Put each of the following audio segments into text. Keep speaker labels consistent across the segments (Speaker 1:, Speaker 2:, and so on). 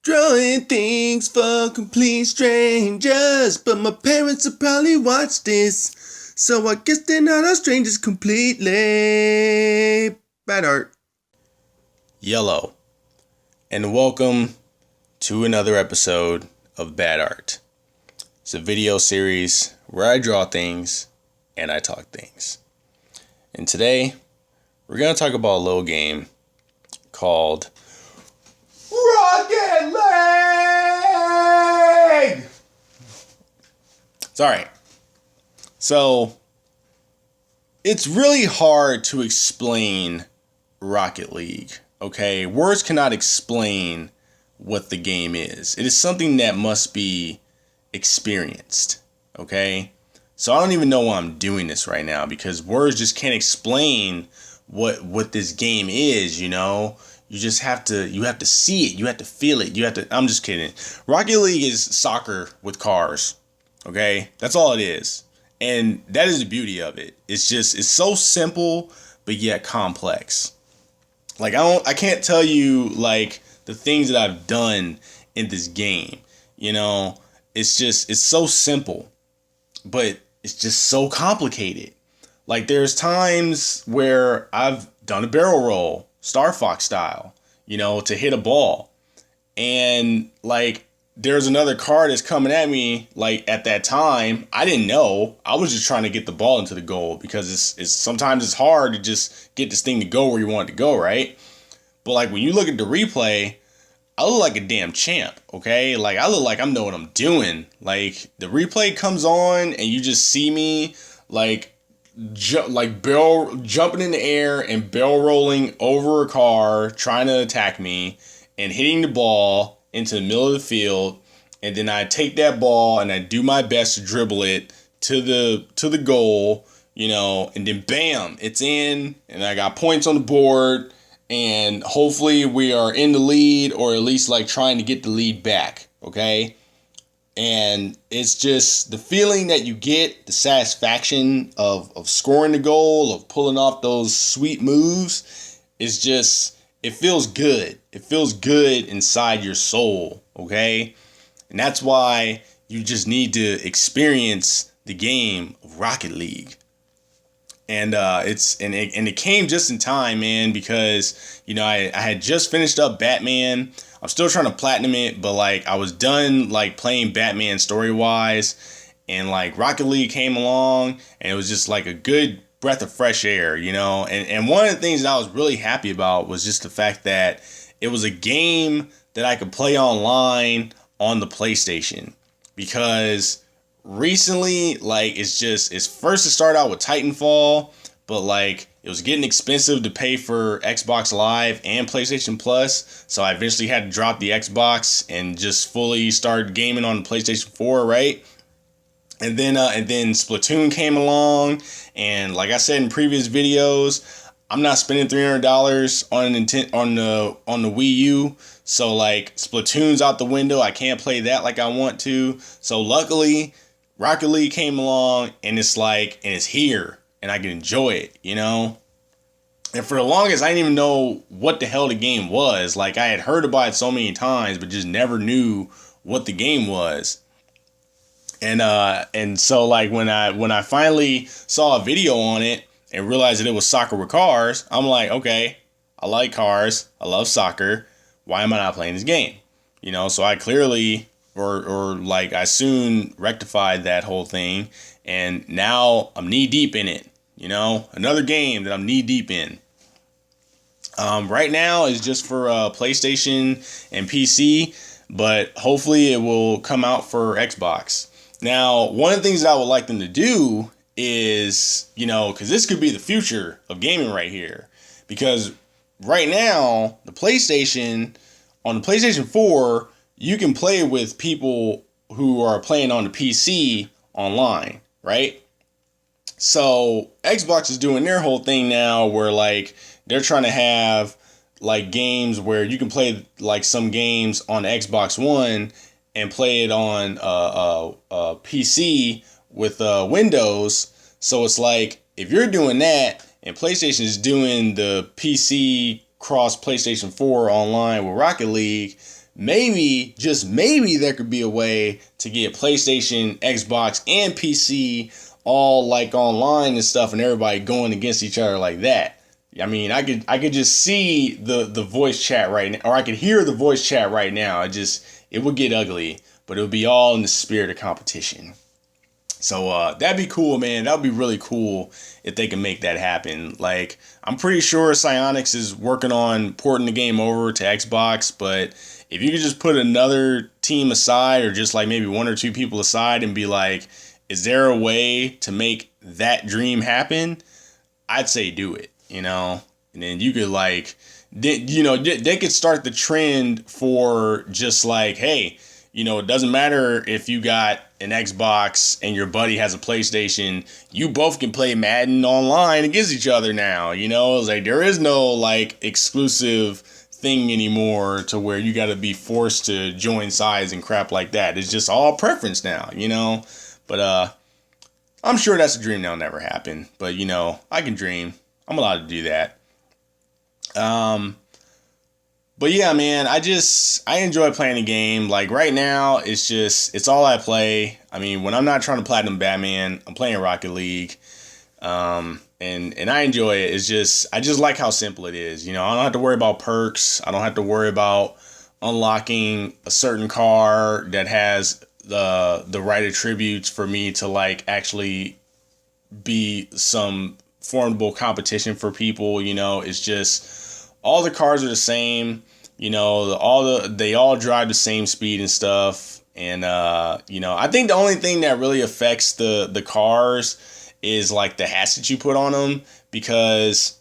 Speaker 1: Drawing things for complete strangers, but my parents will probably watch this, so I guess they're not our strangers completely. Bad art. Yellow, and welcome to another episode of Bad Art. It's a video series where I draw things and I talk things. And today, we're going to talk about a little game called Rocket League! It's alright. So, it's really hard to explain Rocket League, okay? Words cannot explain what the game is. It is something that must be experienced, okay? So I don't even know why I'm doing this right now because words just can't explain what this game is, you know? You just have to see it, you have to feel it, I'm just kidding. Rocket League is soccer with cars, okay? That's all it is. And that is the beauty of it. It's so simple, but yet complex. Like, I can't tell you, like, the things that I've done in this game, you know? It's so simple, but it's just so complicated. Like, there's times where I've done a barrel roll, Star Fox style, you know, to hit a ball. And, like, there's another car that's coming at me, like, at that time. I didn't know. I was just trying to get the ball into the goal because it's sometimes it's hard to just get this thing to go where you want it to go, right? But, like, when you look at the replay, I look like a damn champ, okay? Like, I look like I know what I'm doing. Like, the replay comes on and you just see me, like, jumping in the air and barrel rolling over a car, trying to attack me, and hitting the ball into the middle of the field. And then I take that ball and I do my best to dribble it to the goal, you know, and then bam, it's in, and I got points on the board. And hopefully we are in the lead, or at least like trying to get the lead back, okay? And it's just the feeling that you get, the satisfaction of scoring the goal, of pulling off those sweet moves, is just, it feels good. It feels good inside your soul, okay? And that's why you just need to experience the game of Rocket League. And it came just in time, man, because, you know, I had just finished up Batman. I'm still trying to platinum it, but, like, I was done, like, playing Batman story-wise, and, like, Rocket League came along, and it was just, like, a good breath of fresh air, you know? And one of the things that I was really happy about was just the fact that it was a game that I could play online on the PlayStation, because recently, like, it's first to start out with Titanfall, but, like, it was getting expensive to pay for Xbox Live and PlayStation Plus, so I eventually had to drop the Xbox and just fully start gaming on the PlayStation 4, right? And then Splatoon came along, and like I said in previous videos, I'm not spending $300 on the Wii U, so, like, Splatoon's out the window. I can't play that like I want to. So luckily, Rocket League came along, and it's here, and I can enjoy it, you know? And for the longest, I didn't even know what the hell the game was. Like, I had heard about it so many times, but just never knew what the game was. And so, like, when I finally saw a video on it and realized that it was soccer with cars, I'm like, okay, I like cars, I love soccer, why am I not playing this game? You know, so I clearly, I soon rectified that whole thing, and now I'm knee deep in it. You know, another game that I'm knee deep in. Right now is just for PlayStation and PC, but hopefully it will come out for Xbox. Now, one of the things that I would like them to do is, you know, because this could be the future of gaming right here, because right now on the PlayStation 4, you can play with people who are playing on the PC online, right? So Xbox is doing their whole thing now where, like, they're trying to have, like, games where you can play, like, some games on Xbox One and play it on PC with Windows. So it's like, if you're doing that and PlayStation is doing the PC cross PlayStation 4 online with Rocket League, maybe, just maybe, there could be a way to get PlayStation, Xbox, and PC all like online and stuff, and everybody going against each other like that. I mean, I could just see the voice chat right now, or I could hear the voice chat right now. It would get ugly, but it would be all in the spirit of competition. So that'd be cool, man. That would be really cool if they can make that happen. Like, I'm pretty sure Psyonix is working on porting the game over to Xbox, but if you could just put another team aside, or just like maybe one or two people aside, and be like, is there a way to make that dream happen? I'd say do it, and then you could like, they could start the trend for just like, hey, it doesn't matter if you got an Xbox and your buddy has a PlayStation, you both can play Madden online against each other now. It's like there is no like exclusive thing anymore to where you got to be forced to join sides and crap like that. It's just all preference now, But I'm sure that's a dream that'll never happen. But I can dream. I'm allowed to do that. But yeah, man, I enjoy playing the game. Like right now, it's all I play. I mean, when I'm not trying to platinum Batman, I'm playing Rocket League. And I enjoy it. I just like how simple it is. I don't have to worry about perks. I don't have to worry about unlocking a certain car that has the right attributes for me to like actually be some formidable competition for people. It's just, all the cars are the same, they all drive the same speed and stuff. And, I think the only thing that really affects the cars is like the hats that you put on them, because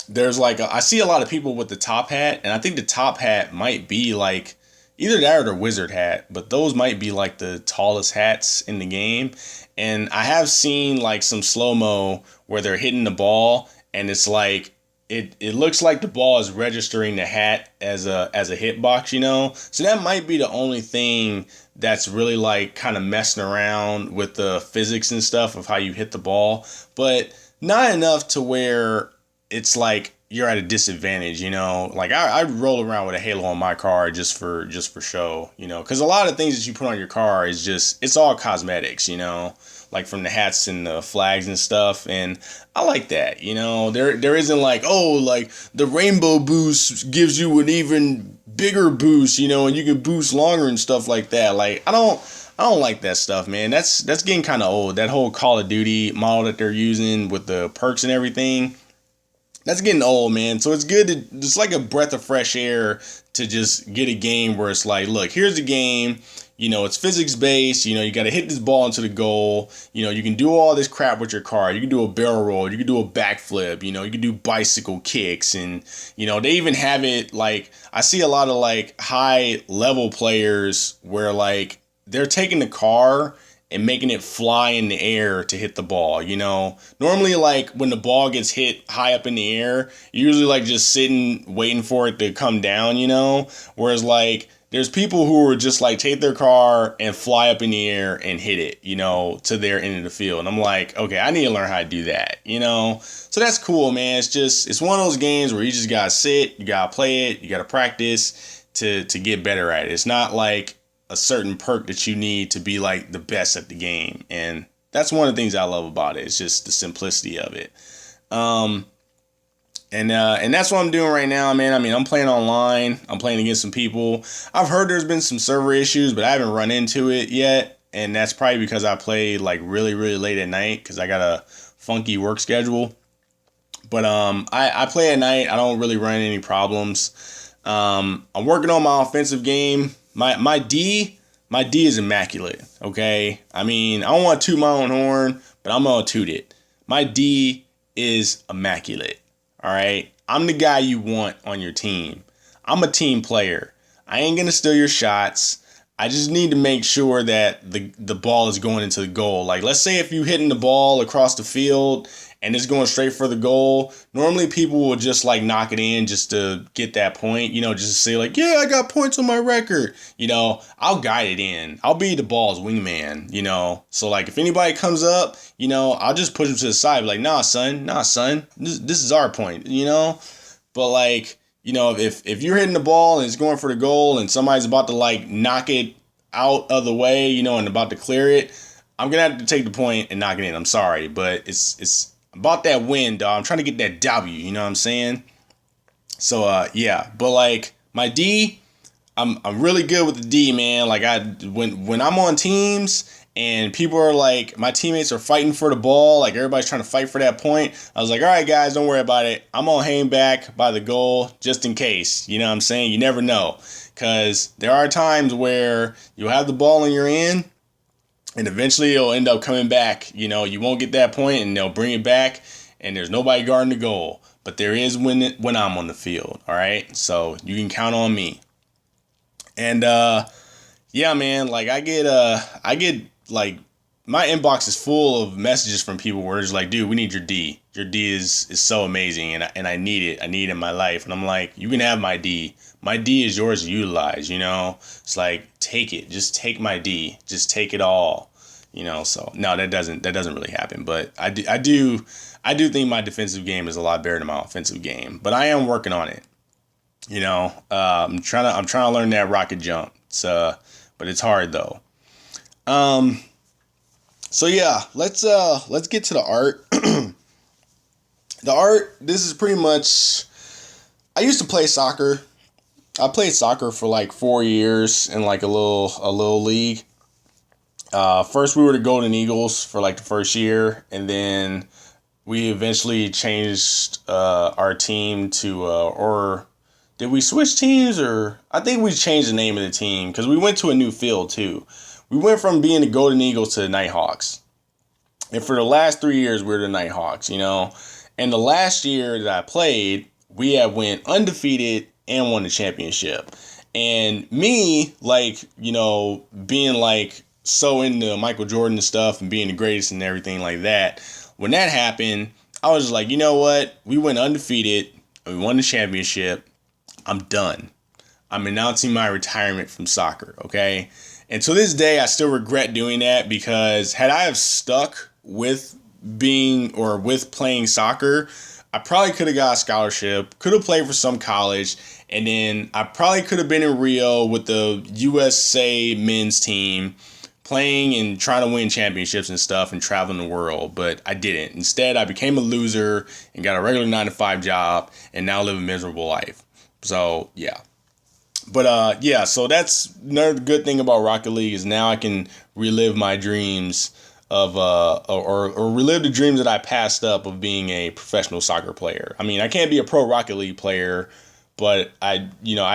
Speaker 1: there's like, I see a lot of people with the top hat, and I think the top hat might be like either that or the wizard hat, but those might be like the tallest hats in the game. And I have seen like some slow-mo where they're hitting the ball, and it's like, It looks like the ball is registering the hat as a hitbox, So that might be the only thing that's really like kind of messing around with the physics and stuff of how you hit the ball, but not enough to where it's like you're at a disadvantage, Like I roll around with a halo on my car just for show, because a lot of things that you put on your car is it's all cosmetics, like from the hats and the flags and stuff. And I like that, there isn't like, oh, like the rainbow boost gives you an even bigger boost, and you can boost longer and stuff like that. Like, I don't like that stuff, man. That's getting kind of old. That whole Call of Duty model that they're using with the perks and everything, that's getting old, man. So it's good it's like a breath of fresh air to just get a game where it's like, look, here's the game. It's physics based. You got to hit this ball into the goal. You can do all this crap with your car. You can do a barrel roll. You can do a backflip. You can do bicycle kicks. And, they even have it like, I see a lot of like high level players where like they're taking the car and making it fly in the air to hit the ball. Normally like when the ball gets hit high up in the air, you're usually like just sitting waiting for it to come down, whereas like there's people who are just like take their car and fly up in the air and hit it, to their end of the field. And I'm like, okay, I need to learn how to do that, So that's cool, man. It's one of those games where you just gotta sit, you gotta play it, you gotta practice to get better at it. It's not like a certain perk that you need to be like the best at the game. And that's one of the things I love about it. It's just the simplicity of it. And that's what I'm doing right now, man. I mean, I'm playing online. I'm playing against some people. I've heard there's been some server issues, but I haven't run into it yet. And that's probably because I play like really, really late at night because I got a funky work schedule. But I play at night. I don't really run into any problems. I'm working on my offensive game. My D is immaculate. Okay, I mean, I don't want to toot my own horn, but I'm gonna toot it. My D is immaculate. All right, I'm the guy you want on your team. I'm a team player. I ain't gonna steal your shots. I just need to make sure that the ball is going into the goal. Like, let's say if you hitting the ball across the field and it's going straight for the goal, normally people will just like knock it in just to get that point, just to say like, yeah, I got points on my record. I'll guide it in. I'll be the ball's wingman, So like if anybody comes up, I'll just push them to the side, be like, nah, son, this is our point, But like, if you're hitting the ball and it's going for the goal and somebody's about to like knock it out of the way, and about to clear it, I'm gonna have to take the point and knock it in. I'm sorry, but it's about that win, dog. I'm trying to get that W. You know what I'm saying? So yeah, but like my D, I'm really good with the D, man. Like when I'm on teams and people are like, my teammates are fighting for the ball, like everybody's trying to fight for that point. I was like, all right, guys, don't worry about it. I'm gonna hang back by the goal just in case. You know what I'm saying? You never know, because there are times where you'll have the ball in your end, and eventually it'll end up coming back. You won't get that point, and they'll bring it back, and there's nobody guarding the goal. But there is when I'm on the field. All right, so you can count on me. And yeah, man, like I get like my inbox is full of messages from people where it's like, dude, we need your D. Your D is so amazing, and I need it. I need it in my life. And I'm like, you can have my D. My D is yours to utilize. It's like, take it. Just take my D. Just take it all. So no, that doesn't really happen. But I do think my defensive game is a lot better than my offensive game. But I am working on it. I'm trying to learn that rocket jump. But it's hard though. So yeah, let's get to the art. The art. This is pretty much. I used to play soccer. I played soccer for like 4 years in like a little league. First we were the Golden Eagles for like the first year, and then we eventually changed our team to or did we switch teams, or I think we changed the name of the team because we went to a new field too. We went from being the Golden Eagles to the Nighthawks. And for the last 3 years, we were the Nighthawks, And the last year that I played, we had went undefeated and won the championship. And me, like, being like so into Michael Jordan and stuff and being the greatest and everything like that, when that happened, I was just like, you know what? We went undefeated and we won the championship. I'm done. I'm announcing my retirement from soccer, okay? And to this day, I still regret doing that, because had I have stuck with playing soccer, I probably could have got a scholarship, could have played for some college, and then I probably could have been in Rio with the USA men's team, playing and trying to win championships and stuff and traveling the world. But I didn't. Instead, I became a loser and got a regular 9-to-5 job and now live a miserable life. So, yeah. But yeah, so that's another good thing about Rocket League, is now I can relive my dreams of or relive the dreams that I passed up of being a professional soccer player. I mean, I can't be a pro Rocket League player, but I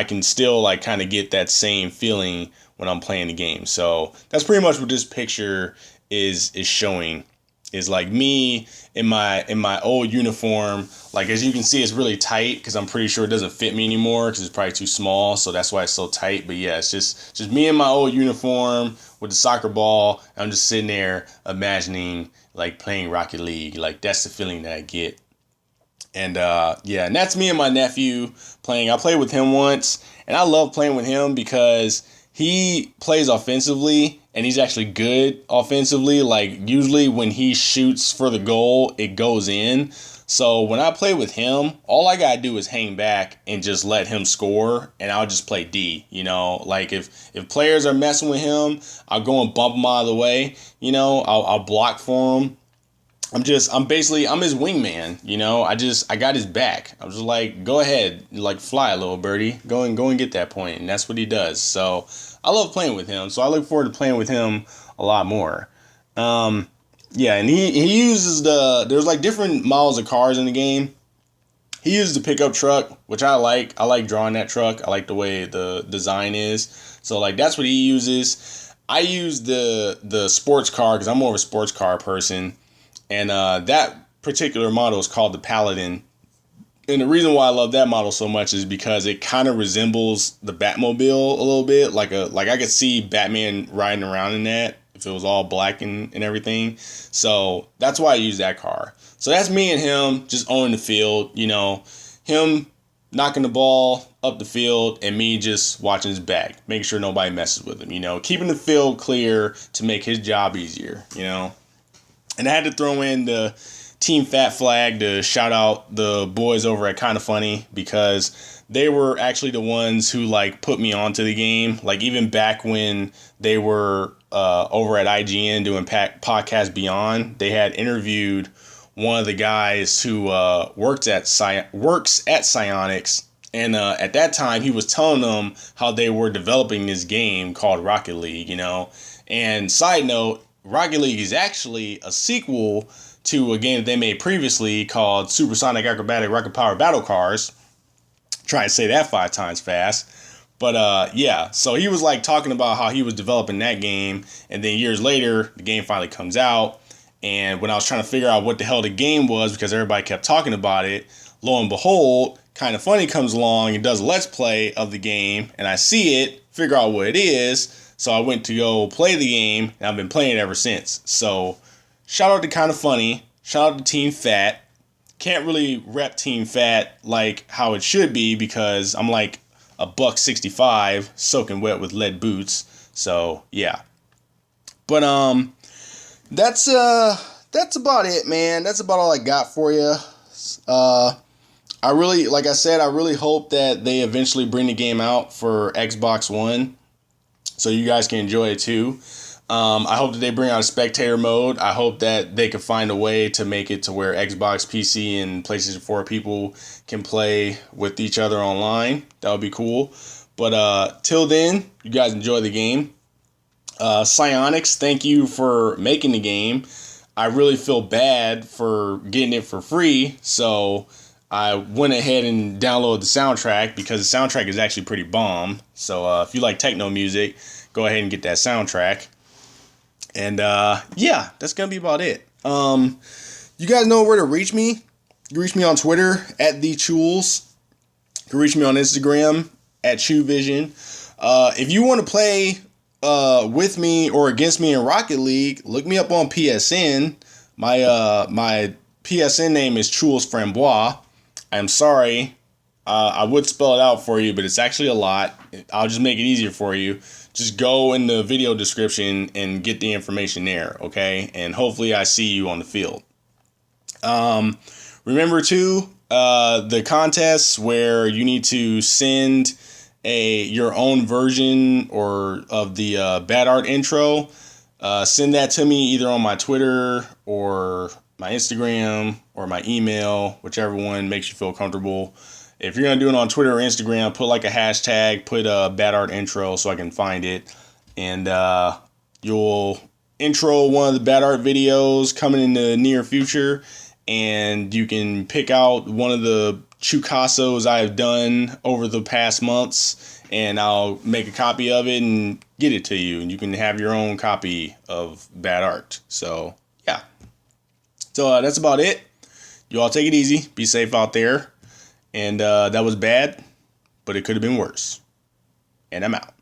Speaker 1: can still like kind of get that same feeling when I'm playing the game. So that's pretty much what this picture is showing. Is like me in my old uniform. Like, as you can see, it's really tight because I'm pretty sure it doesn't fit me anymore because it's probably too small. So that's why it's so tight. But yeah, it's just me in my old uniform with the soccer ball. I'm just sitting there imagining like playing Rocket League. Like, that's the feeling that I get. And yeah, and that's me and my nephew playing. I played with him once, and I love playing with him because he plays offensively, and he's actually good offensively. Like, usually when he shoots for the goal, it goes in. So when I play with him, all I gotta do is hang back and just let him score, and I'll just play D. Like if players are messing with him, I'll go and bump him out of the way. I'll block for him. I'm his wingman. I got his back. I was just like, go ahead, like, fly, little birdie, go and get that point, and that's what he does. So I love playing with him. So I look forward to playing with him a lot more. Yeah, and he uses there's like different models of cars in the game. He uses the pickup truck, which I like. I like drawing that truck. I like the way the design is. So like that's what he uses. I use the sports car because I'm more of a sports car person. And that particular model is called the Paladin. And the reason why I love that model so much is because it kind of resembles the Batmobile a little bit. Like I could see Batman riding around in that if it was all black and everything. So that's why I use that car. So that's me and him just owning the field. Him knocking the ball up the field and me just watching his back, making sure nobody messes with him. Keeping the field clear to make his job easier. And I had to throw in the Team Fat Flag to shout out the boys over at Kinda Funny, because they were actually the ones who like put me onto the game. Like even back when they were over at IGN doing Podcast Beyond, they had interviewed one of the guys who works at Psyonix. And at that time, he was telling them how they were developing this game called Rocket League, And side note, Rocket League is actually a sequel to a game that they made previously called Supersonic Acrobatic Rocket Power Battle Cars. Try and say that 5 times fast. But yeah, so he was like talking about how he was developing that game. And then years later, the game finally comes out. And when I was trying to figure out what the hell the game was, because everybody kept talking about it, lo and behold, Kinda Funny comes along and does a Let's Play of the game. And I see it, figure out what it is. So I went to go play the game, and I've been playing it ever since. So shout out to Kinda Funny. Shout out to Team Fat. Can't really rep Team Fat like how it should be, because I'm like a $1.65 soaking wet with lead boots. So yeah. But that's about it, man. That's about all I got for you. I really hope that they eventually bring the game out for Xbox One, so you guys can enjoy it too. I hope that they bring out a spectator mode. I hope that they can find a way to make it to where Xbox, PC, and PlayStation 4 people can play with each other online. That would be cool. But till then, you guys enjoy the game. Psyonix, thank you for making the game. I really feel bad for getting it for free, so I went ahead and downloaded the soundtrack, because the soundtrack is actually pretty bomb. So if you like techno music, go ahead and get that soundtrack. And yeah, that's gonna be about it. You guys know where to reach me. You can reach me on Twitter at the Chewels. You can reach me on Instagram at ChewVision. If you want to play with me or against me in Rocket League, look me up on PSN. My PSN name is ChewelsFramboise. I'm sorry. I would spell it out for you, but it's actually a lot. I'll just make it easier for you. Just go in the video description and get the information there, okay? And hopefully I see you on the field. Remember too, the contests where you need to send your own version or of the bad art intro. Send that to me either on my Twitter or my Instagram or my email, whichever one makes you feel comfortable. If you're going to do it on Twitter or Instagram, put like a hashtag, put a bad art intro so I can find it. And you'll intro one of the bad art videos coming in the near future. And you can pick out one of the Chewcassos I've done over the past months, and I'll make a copy of it and get it to you. And you can have your own copy of bad art. So, yeah. So that's about it. You all take it easy. Be safe out there. And that was bad, but it could have been worse. And I'm out.